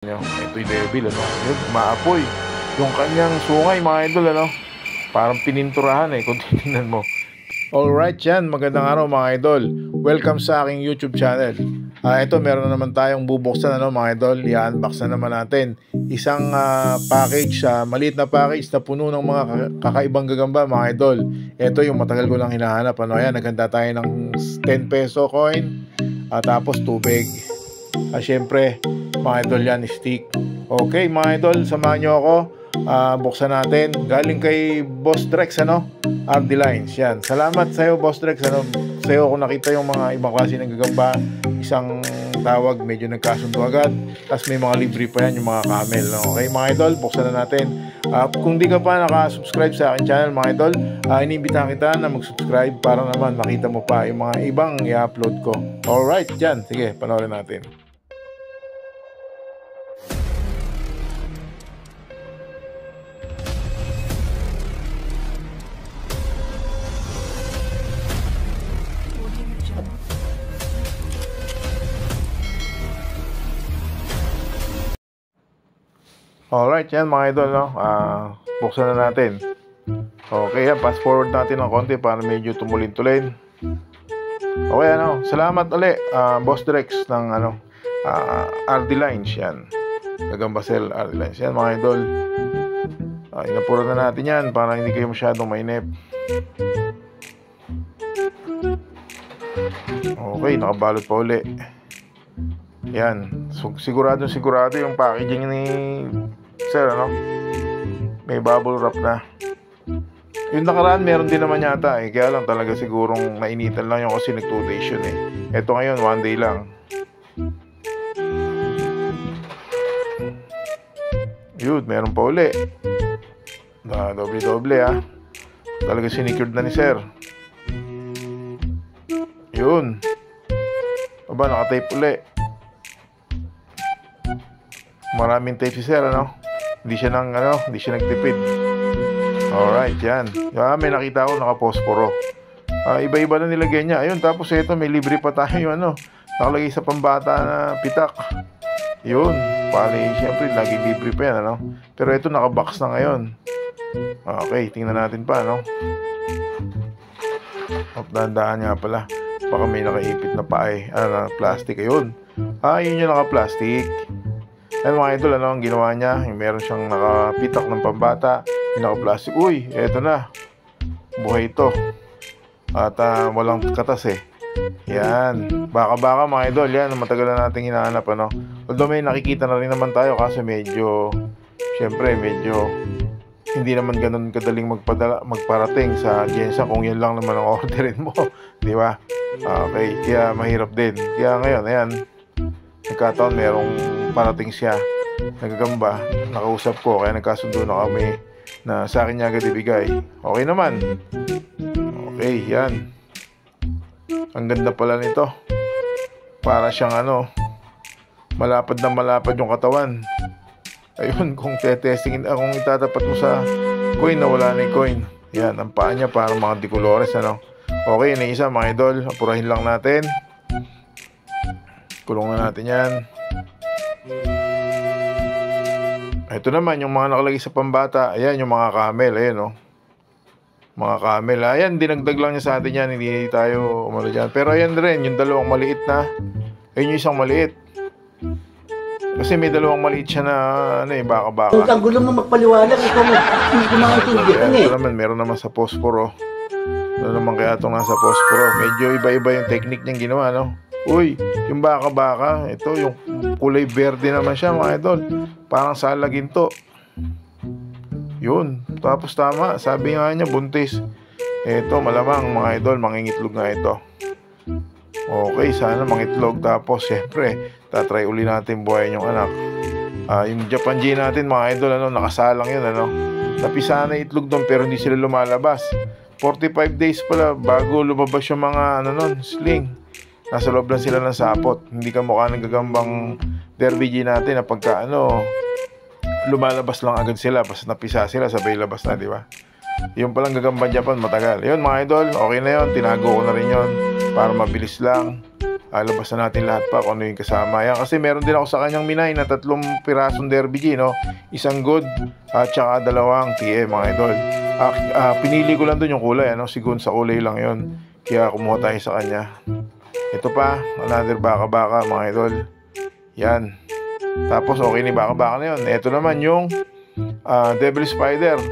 Ito'y devil, ano? Yun, maapoy. Yung kanyang sungay, mga idol, ano? Parang pininturahan kung titingnan mo. Alright yan, magandang araw mga idol. Welcome sa aking YouTube channel. Ito, meron na naman tayong bubuksan, ano, mga idol. I-unbox na naman natin. Isang package, maliit na package na puno ng mga kakaibang gagamba, mga idol. Ito yung matagal ko lang hinahanap. Ano, ayan, naghanda tayo ng 10 peso coin. Tapos tubig. Syempre, mga idol yan, stick. Okay, mga idol, samahan nyo ako. Buksan natin. Galing kay Boss Drex, ano? RD Lines, yan. Salamat sa'yo, Boss Drex, ano? Sa'yo ako nakita yung mga ibang klase ng gagamba. Isang tawag, medyo nagkasundo agad. Tapos may mga libre pa yan, yung mga camel, no? Okay, mga idol, buksan na natin. Kung di ka pa nakasubscribe sa akin channel, mga idol, iniimbitahan kita na mag-subscribe para naman makita mo pa yung mga ibang i-upload ko. Alright, yan. Sige, panoorin natin. Alright, yan mga idol, no? Buksan na natin. Okay, yan. Fast forward natin ng konti para medyo tumulin-tulin. Okay, ano? Salamat ulit, Boss Drex ng, RD Lines, yan. Gagamba Cell, RD Lines. Yan, mga idol. Inapura na natin yan para hindi kayo masyadong mainip. Okay, nakabalot pa uli. Yan. Sigurado yung packaging ni Sir, ano? May bubble wrap na. Yung nakaraan meron din naman yata kaya lang talaga sigurong nainitan lang yung kasi nag 2 days yun Ito ngayon 1 day lang. Yun, meron pa uli. Doble talaga sinecured na ni Sir. Yun. Aba, nakatape uli. Maraming tape si Sir, ano? Hindi siya nagtipid. Alright, yan. May nakita ko naka-posporo. Iba-iba na nilagay niya. Ayun, tapos ito may libre pa tayo yung nakalagay sa pambata na pitak. Yun. Pali, siyempre, lagi libre pa yan, ano? Pero ito naka-box na ngayon. Okay, tingnan natin pa, ano? Dahan-dahan nga pala. Baka may nakaipit na pa na plastic. Ayun. Yun yung naka-plastic. Ayan mga idol, ano ang ginawa niya? Meron siyang nakapitak ng pambata, yung naka-plastic. Uy, eto na. Buhay ito. At walang katas Yan. Baka mga idol, yan. Matagal na natin hinahanap, ano. Although may nakikita na rin naman tayo kasi medyo hindi naman ganun kadaling magparating sa agensa kung yan lang naman ang orderin mo. Di ba? Okay, kaya mahirap din. Kaya ngayon, ayan. Nagkataon merong parating siya nagagamba, nakausap ko kaya nagkasundo na kami na sa akin niya agad ibigay. Okay naman. Okay, yan. Ang ganda pala nito. Para siyang malapad na malapad yung katawan. Ayun, kung tetestingin, kung itatapat mo sa coin na wala na yung coin. Yan, ang paa niya parang mga decolores, ano. Okay, na isa mga idol, apurahin lang natin. Kulong na natin yan. Ito naman yung mga nakalagay sa pambata. Ayan yung mga camel. Ayan mga camel. Ayan, dinagdag lang niya sa atin yan. Hindi tayo umano dyan. Pero ayan rin, yung dalawang maliit na. Ayun yung isang maliit. Kasi may dalawang maliit siya na baka-baka. Ang gulo mo magpaliwanag. Ikaw mo, hindi ko maintindihan Ito naman, meron naman sa posporo. Ano naman kaya itong nasa posporo? Medyo iba-iba yung technique niyang ginawa, no? Uy, yung baka-baka, ito yung kulay verde naman siya, mga idol. Parang salaginto. Yun, tapos tama, sabi nga niya buntis. Ito, malamang mga idol, mangingitlog nga ito. Okay, sana mangitlog. Tapos, syempre, tatry uli natin buhayin yung anak. Yung Japan G natin, mga idol, nakasalang yun, Napisa na itlog doon, pero hindi sila lumalabas. 45 days pala bago lumabas yung mga, sling. Nasa loob lang sila ng sapot. Hindi ka mukha ng gagambang Derby G natin na pagka lumalabas lang agad sila. Basta napisa sila, sabay labas na, di ba? Yung palang gagambang Japan, matagal. Yun mga idol, okay na yun. Tinago ko na rin yun para mabilis lang. Labas na natin lahat pa kung ano yung kasama. Yan, kasi meron din ako sa kanyang minay na 3 pirasong Derby G, no? Isang good at saka 2 TM, mga idol. Pinili ko lang dun yung kulay, ano? Sigun sa kulay lang yon. Kaya kumuha tayo sa kanya. Ito pa, another baka-baka, mga idol. Yan. Tapos okay ni baka-baka na yun. Ito naman yung Devil Spider.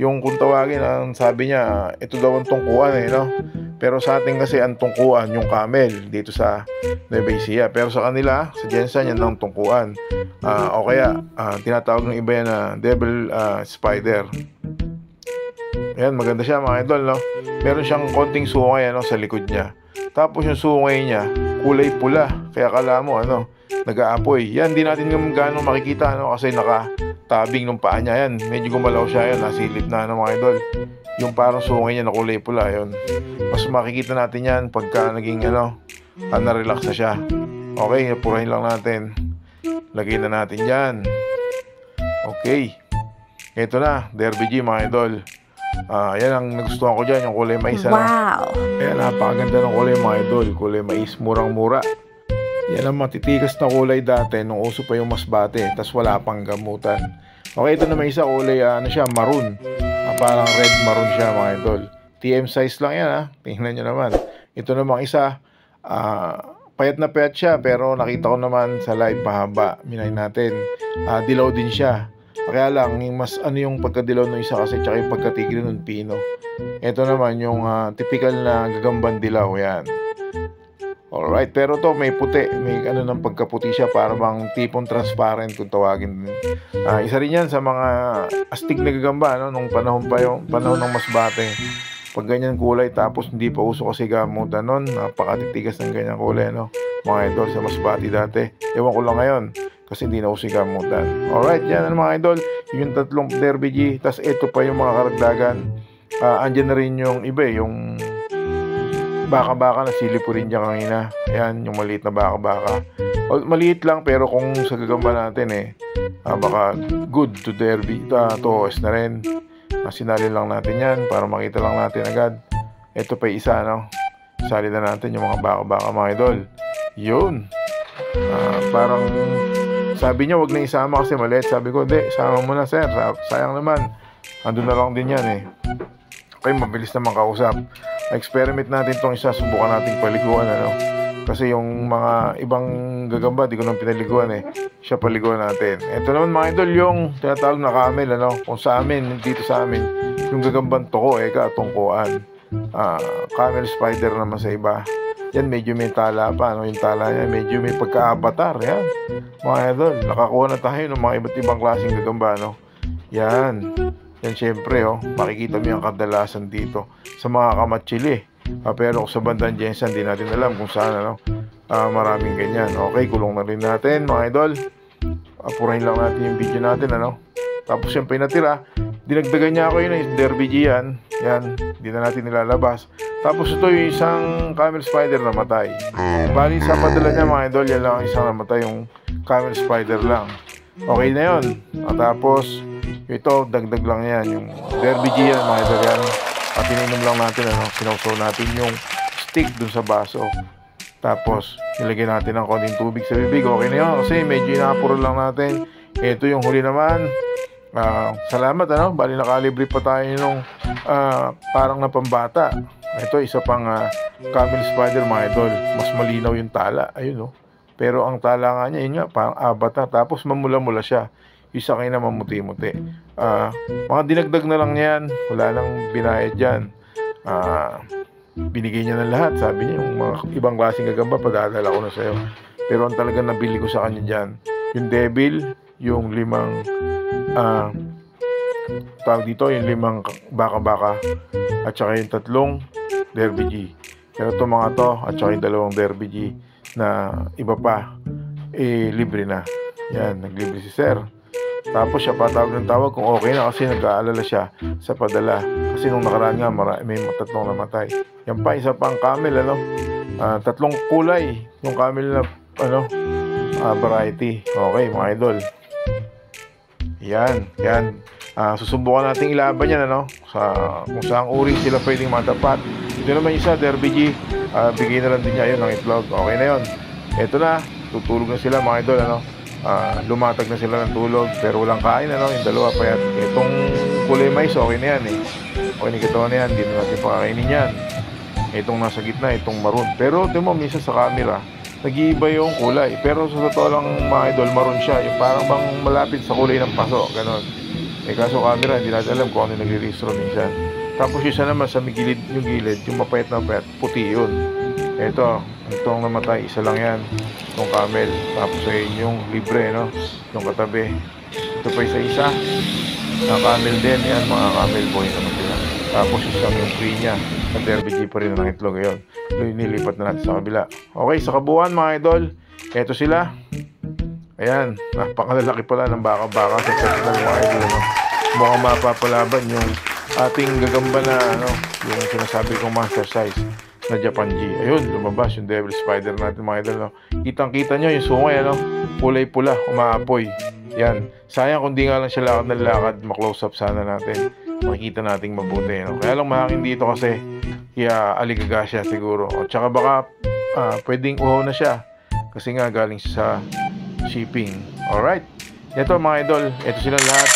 Yung kung tawagin, ang sabi niya, ito daw ang tungkuan, no? Pero sa atin kasi ang tungkuan yung camel dito sa Nueva Ecija. Pero sa kanila, sa Jensen, yan ang tungkuan. O kaya, tinatawag ng iba yan na Devil Spider. Ayan, maganda siya, mga idol, no? Meron siyang konting sungay, ano, sa likod niya. Tapos yung sungay niya, kulay pula. Kaya kala mo, ano, nag-aapoy. Yan, di natin gaano makikita, ano, kasi nakatabing ng paa niya. Yan, medyo gumalaw siya, yan, nasilip na, ano, mga idol. Yung parang sungay niya na kulay pula, yun. Mas makikita natin yan pagka naging, ano, na-relax na siya. Okay, purahin lang natin. Lagyan na natin dyan. Okay. Ito na, Derby G, mga idol. Yan ang nagustuhan ko dyan, yung kulay mais. Wow! Ayan, napakaganda ng kulay, mga idol. Kulay mais, murang-mura. Yan ang matitikas na kulay dati nung uso pa yung masbate, tas wala pang gamutan. Okay, ito naman isa kulay, ano siya, maroon. Parang red maroon siya, mga idol. TM size lang yan, ha. Tingnan nyo naman. Ito namang isa, payat na payat siya, pero nakita ko naman sa live mahaba. Minay natin. Dilaw din siya. Kaya lang, mas ano yung pagkadilaw ng isa kasi, tsaka yung pagkatigil ng pino. Ito naman yung typical na gagambang dilaw, yan. Alright, pero to may puti, may ano ng pagkaputi siya, para bang tipong transparent kung tawagin. Isa rin yan sa mga astig na gagamba, no? Nung panahon ng masbate. Pag ganyan kulay, tapos hindi pa uso kasi gamutan nun, napakatitigas ng ganyan kulay, no? Mga idol, sa masbate dati. Ewan ko lang ngayon, kasi hindi na uso gamutan. Alright, yan mga idol, yung 3 Derby G, tas ito pa yung mga karagdagan. Andyan na rin yung iba, yung baka-baka na silip ko rin dyan kanina. Ayan, yung maliit na baka-baka. Maliit lang, pero kung sa gagamba natin baka good to Derby, to OS na rin. Sinalin lang natin yan para makita lang natin agad. Ito pa isa, no? Salin na natin yung mga baka-baka, mga idol. Yun. Parang sabi niya wag na isama kasi maliit. Sabi ko, hindi, isama mo na, sir. Sayang naman. Andun na lang din yan, Okay, mabilis naman kausap. Experiment natin itong isa, subukan natin paliguan, ano? Kasi yung mga ibang gagamba, di ko nang pinaliguan, siya paliguan natin. Ito naman, mga idol, yung tinatawag na camel, ano? Kung sa amin, dito sa amin, yung gagambang toko, tungkuan. Camel spider naman sa iba. Yan, medyo may tala pa, ano? Yung tala niya, medyo may pagka-avatar, yan. Mga idol, nakakuha na tayo ng mga iba't ibang klaseng gagamba, no? Yan. Yan, syempre, makikita mo yung kadalasan dito sa mga kamatsili. Pero sa bandang Jensen, di natin alam kung saan, ano, maraming ganyan. Okay, kulong na rin natin, mga idol. Purahin lang natin yung video natin, ano. Tapos yung pinatira, dinagdagan niya ako yun, Derby G yan. Yan, di na natin nilalabas. Tapos ito yung isang camel spider na matay. Bali sa padala niya, mga idol, yan lang ang isang namatay, yung camel spider lang. Okay na yun. Tapos ito, dagdag lang yan, yung Derby G yan, mga idol yan. At ininom lang natin, ano, sinawsaw natin yung stick dun sa baso. Tapos nilagyan natin ng konting tubig sa bibig. Okay na yun, kasi medyo inapuro lang natin. Ito yung huli naman. Salamat, ano, bali nakalibre pa tayo nung parang na pambata. Ito, isa pang camel spider, mga idol. Mas malinaw yung tala, ayun, no. Pero ang tala nga niya, yun nga, parang avatar. Tapos mamula-mula siya. Isa kayo na mamuti-muti. Mga dinagdag na lang yan. Wala nang binayad dyan. Binigay niya ng lahat. Sabi niya, yung mga ibang klaseng gagamba, padadala ko na sa'yo. Pero ang talagang nabili ko sa kanya dyan, yung devil, yung 5 tawag dito, yung 5 baka-baka, at saka yung 3 Derby G. Pero itong mga to, at saka yung 2 Derby G na iba pa, libre na. Yan, naglibre si sir. Tapos siya patawag ng tawag kung okay na, kasi nag-aalala siya sa padala. Kasi nung nakaraan nga, may 3 namatay. Yan pa, isa pang camel, ano? 3 kulay. Yung camel na, ano, variety. Okay, mga idol. Yan, yan. Susubukan natin ilaban yan, ano? Kung saang uri sila pwedeng matapat. Ito naman isa, Derby G. bigay na lang din niya yun ng itlog. Okay na yun. Ito na, tutulog na sila mga idol, ano. Lumatag na sila ng tulog pero walang kain, ano, yung dalawa pa yan. Itong kulay mais, okay na yan eh. Okay na kito na yan, hindi na natin pakakainin yan. Itong nasa gitna, itong maroon. Pero ito mo, minsan sa camera nag-iiba yung kulay, pero sa totoo lang mga idol, maroon siya, yung parang bang malapit sa kulay ng paso, ganon. Kaso camera, hindi natin alam kung ano yung nagre-registro minsan. Tapos isa naman sa gilid, yung mapayat na payat, puti yun. Itong namatay, isa lang yan, itong camel. Tapos yung libre, no, yung katabi. Ito pa isa na camel din, yan, mga camel boy naman sila. Tapos isang yung free niya, at RBG pa rin ng itlog ngayon. Nilipat na natin sa kabila. Okay, sa kabuuan mga idol, eto sila. Ayan, napakalalaki pala ng baka-baka sa personal mga idol, no? Mukhang mapapalaban yung ating gagamba na, ano, yung sinasabi kong monster size na Japan G. Ayun, lumabas yung devil spider natin mga idol, no? Kitang-kita nyo yung sungay, ano? Kulay pula, umaapoy. Yan, sayang kung di nga lang siya lakad na lakad, ma-close up sana natin, makikita nating mabuti, no? Kaya lang mahaking dito kasi kaya aligaga siya siguro. At saka baka pwedeng uhaw na siya kasi nga galing siya sa shipping. Alright, ito mga idol, ito sila lahat.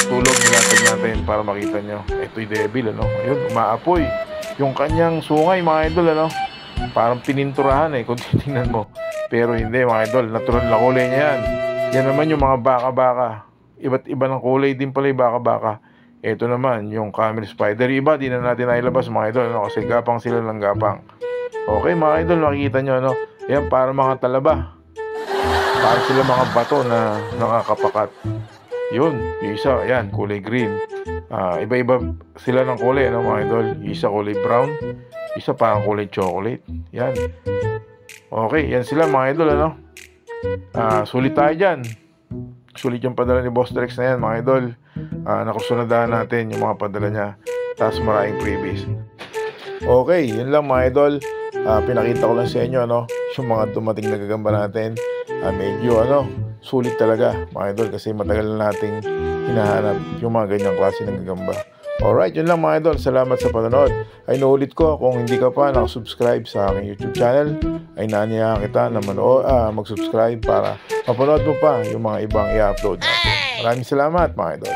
Tutulog nilatag natin para makita nyo. Ito yung devil, ano? Ayun, umaapoy yung kanyang sungay mga idol, ano? Parang pininturahan kung titingnan mo. Pero hindi mga idol, natural na kulay niya yan. Yan naman yung mga baka-baka, iba't iba ng kulay din pala yung baka-baka. Ito naman yung camel spider. Iba, di na natin nailabas mga idol, no? Kasi gapang sila ng gapang. Okay mga idol, makikita nyo, no? Yan, para mga talaba. Para sila mga bato na nakakapakat. Yun, yung isa, yan, kulay green. Iba-iba sila ng kulay, no, mga idol. Yung isa kulay brown, isa parang kulay chocolate. Yan. Okay, yan sila mga idol, ano? Sulit tayo dyan. Sulit yung padala ni Boss Drex na yan mga idol. Nakusunadahan natin yung mga padala niya. Tapos maraming freebies. Okay, yun lang mga idol. Pinakita ko lang sa inyo, ano, yung mga dumating na gagamba natin. Medyo sulit talaga mga idol kasi matagal na nating hinahanap yung mga ganyang klase ng gagamba. Alright, yun lang mga idol. Salamat sa panonood. Ay naulit ko, kung hindi ka pa nakasubscribe sa aking YouTube channel, ay naanyayahan kita na mag-subscribe para mapanood mo pa yung mga ibang i-upload natin. Maraming salamat mga idol.